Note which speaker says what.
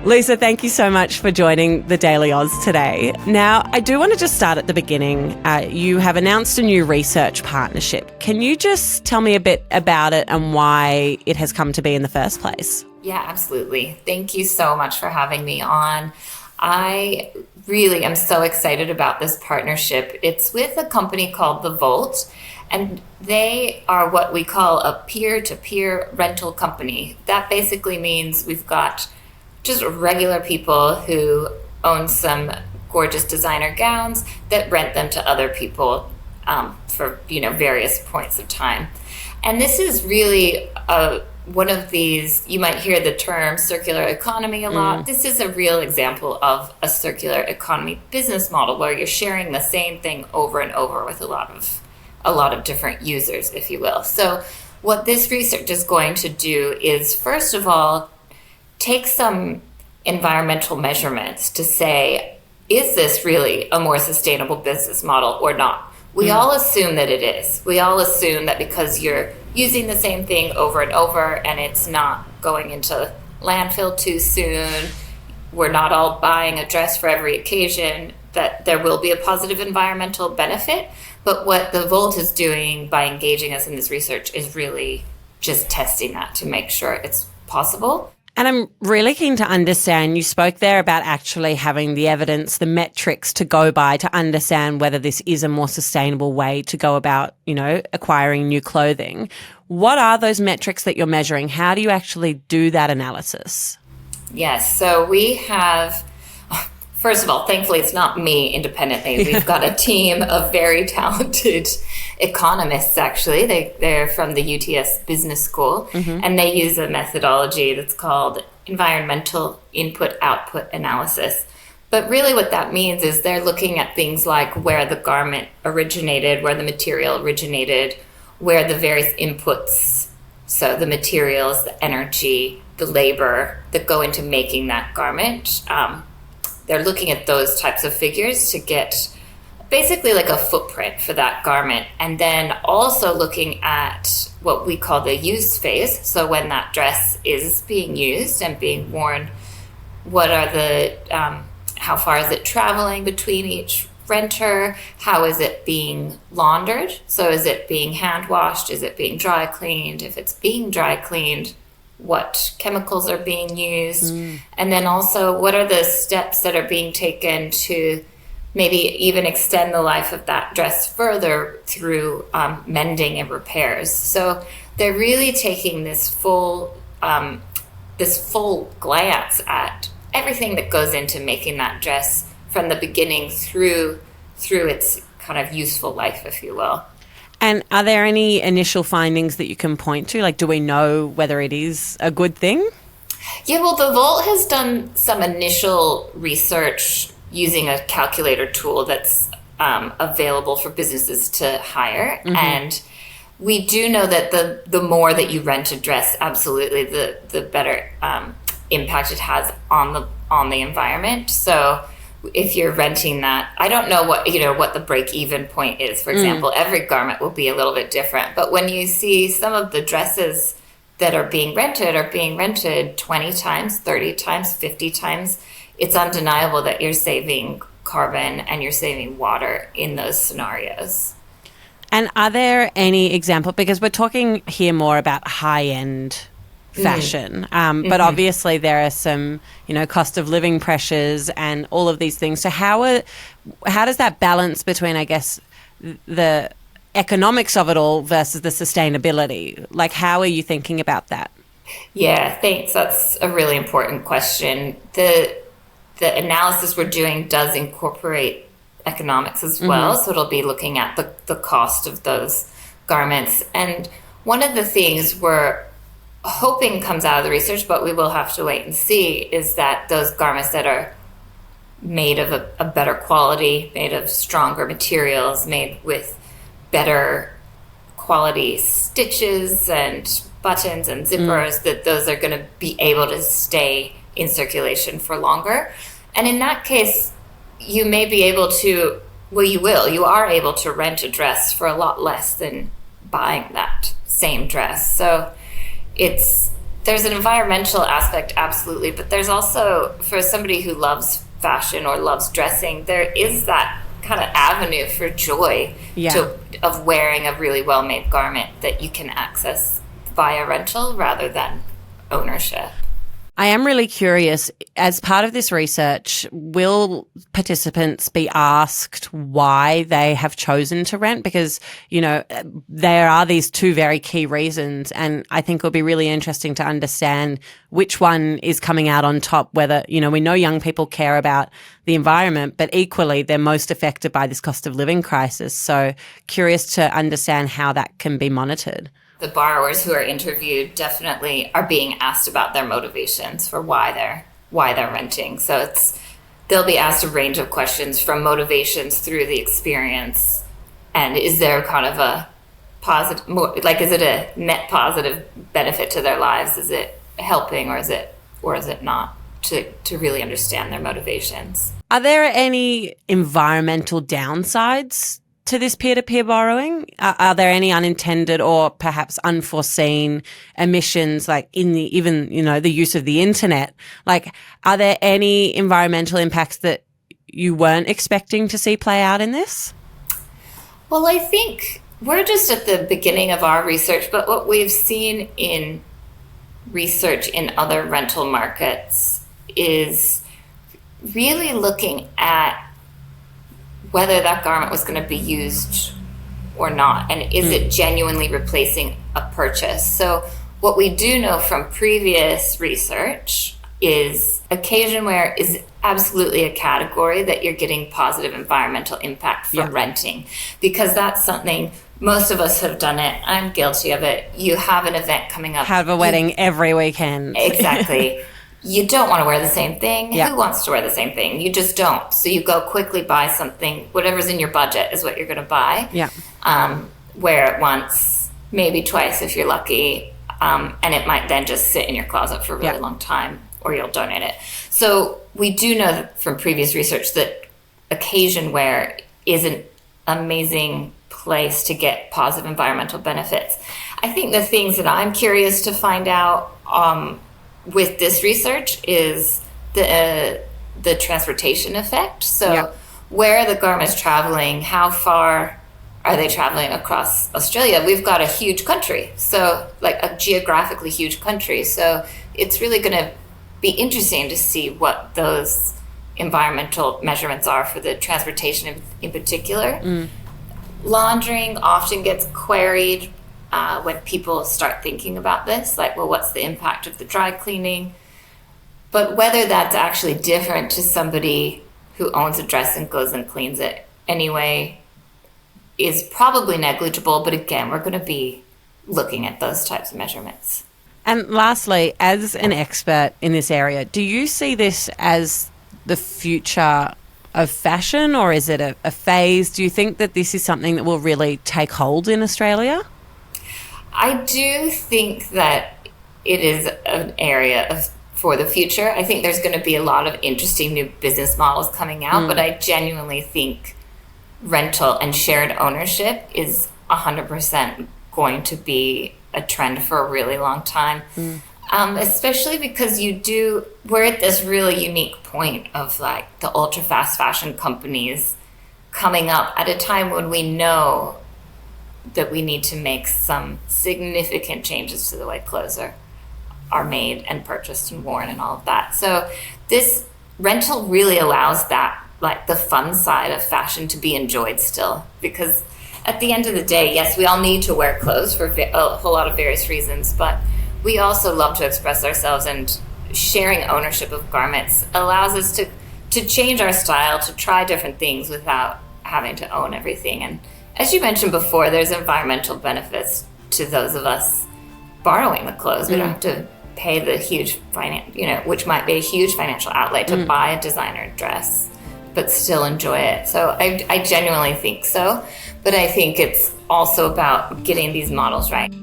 Speaker 1: Lisa, thank you so much for joining the Daily Aus today. Now, I do want to just start at the beginning. You have announced a new research partnership. Can you just tell me a bit about it and why it has come to be in the first place?
Speaker 2: Yeah, absolutely. Thank you so much for having me on. I really am so excited about this partnership. It's with a company called The Volt, and they are what we call a peer-to-peer rental company. That basically means we've got just regular people who own some gorgeous designer gowns that rent them to other people for various points of time. And this is really one of these, you might hear the term circular economy a lot. This is a real example of a circular economy business model where you're sharing the same thing over and over with a lot of different users, if you will. So what this research is going to do is, first of all, take some environmental measurements to say, is this really a more sustainable business model or not? We all assume that it is. We all assume that because you're using the same thing over and over and it's not going into landfill too soon, we're not all buying a dress for every occasion, that there will be a positive environmental benefit. But what the Volt is doing by engaging us in this research is really just testing that to make sure it's possible.
Speaker 1: And I'm really keen to understand, you spoke there about actually having the evidence, the metrics to go by to understand whether this is a more sustainable way to go about, acquiring new clothing. What are those metrics that you're measuring? How do you actually do that analysis?
Speaker 2: Yes, so we have, first of all, thankfully it's not me independently. We've got a team of very talented economists, actually. They're from the UTS Business School, and they use a methodology that's called environmental input-output analysis. But really what that means is they're looking at things like where the garment originated, where the material originated, where the various inputs, so the materials, the energy, the labor that go into making that garment. They're looking at those types of figures to get basically like a footprint for that garment, and then also looking at what we call the use phase. So when that dress is being used and being worn, what are the how far is it traveling between each renter? How is it being laundered? So is it being hand washed? Is it being dry cleaned? If it's being dry cleaned, what chemicals are being used? And then also, what are the steps that are being taken to maybe even extend the life of that dress further through mending and repairs? So they're really taking this full glance at everything that goes into making that dress from the beginning through its kind of useful life, if you will.
Speaker 1: And are there any initial findings that you can point to? Like, do we know whether it is a good thing?
Speaker 2: Yeah, well, the Volt has done some initial research using a calculator tool that's available for businesses to hire. And we do know that the more that you rent a dress, absolutely, the better impact it has on the environment. So if you're renting that, I don't know what the break-even point is. For example, every garment will be a little bit different. But when you see some of the dresses that are being rented 20 times, 30 times, 50 times, it's undeniable that you're saving carbon and you're saving water in those scenarios.
Speaker 1: And are there any examples, because we're talking here more about high-end fashion, but obviously there are some, cost of living pressures and all of these things. So how does that balance between, I guess, the economics of it all versus the sustainability? Like, how are you thinking about that?
Speaker 2: Yeah, thanks. That's a really important question. The analysis we're doing does incorporate economics as well. So it'll be looking at the cost of those garments. And one of the things we're hoping comes out of the research, but we will have to wait and see, is that those garments that are made of a better quality, made of stronger materials, made with better quality stitches and buttons and zippers, that those are going to be able to stay in circulation for longer. And in that case, you may be able to, you are able to rent a dress for a lot less than buying that same dress. So it's there's an environmental aspect, absolutely, but there's also, for somebody who loves fashion or loves dressing, there is that kind of avenue for joy of wearing a really well-made garment that you can access via rental rather than ownership.
Speaker 1: I am really curious, as part of this research, will participants be asked why they have chosen to rent? Because, you know, there are these two very key reasons, and I think it'll be really interesting to understand which one is coming out on top, whether, you know, we know young people care about the environment, but equally they're most affected by this cost of living crisis. So curious to understand how that can be monitored.
Speaker 2: The borrowers who are interviewed definitely are being asked about their motivations for why they're renting. So they'll be asked a range of questions, from motivations through the experience, and is there kind of a positive, is it a net positive benefit to their lives? Is it helping, or is it not? To really understand their motivations.
Speaker 1: Are there any environmental downsides to this peer-to-peer borrowing? Are there any unintended or perhaps unforeseen emissions, like in the use of the internet? Like, are there any environmental impacts that you weren't expecting to see play out in this?
Speaker 2: Well, I think we're just at the beginning of our research, but what we've seen in research in other rental markets is really looking at whether that garment was going to be used or not, and is it genuinely replacing a purchase. So what we do know from previous research is occasion wear is absolutely a category that you're getting positive environmental impact from renting, because that's something most of us have done it. I'm guilty of it. You have an event coming up.
Speaker 1: Have a wedding every weekend.
Speaker 2: Exactly. You don't want to wear the same thing. Who wants to wear the same thing? You just don't. So you go quickly buy something. Whatever's in your budget is what you're going to buy. Wear it once, maybe twice if you're lucky. And it might then just sit in your closet for a really long time, or you'll donate it. So we do know that from previous research that occasion wear is an amazing place to get positive environmental benefits. I think the things that I'm curious to find out with this research is the transportation effect. So where are the garments traveling? How far are they traveling across Australia? We've got a huge country, so like a geographically huge country. So it's really going to be interesting to see what those environmental measurements are for the transportation in particular. Laundering often gets queried when people start thinking about this, like, well, what's the impact of the dry cleaning? But whether that's actually different to somebody who owns a dress and goes and cleans it anyway is probably negligible. But again, we're going to be looking at those types of measurements.
Speaker 1: And lastly, as an expert in this area, do you see this as the future of fashion, or is it a phase? Do you think that this is something that will really take hold in Australia?
Speaker 2: I do think that it is an area for the future. I think there's going to be a lot of interesting new business models coming out, but I genuinely think rental and shared ownership is 100% going to be a trend for a really long time. Especially because we're at this really unique point of like the ultra fast fashion companies coming up at a time when we know that we need to make some significant changes to the way clothes are made and purchased and worn and all of that. So this rental really allows that, like the fun side of fashion, to be enjoyed still, because at the end of the day, yes, we all need to wear clothes for a whole lot of various reasons, but we also love to express ourselves, and sharing ownership of garments allows us to change our style, to try different things without having to own everything. And as you mentioned before, there's environmental benefits to those of us borrowing the clothes. We don't have to pay the huge which might be a huge financial outlay to buy a designer dress, but still enjoy it. So I genuinely think so. But I think it's also about getting these models right.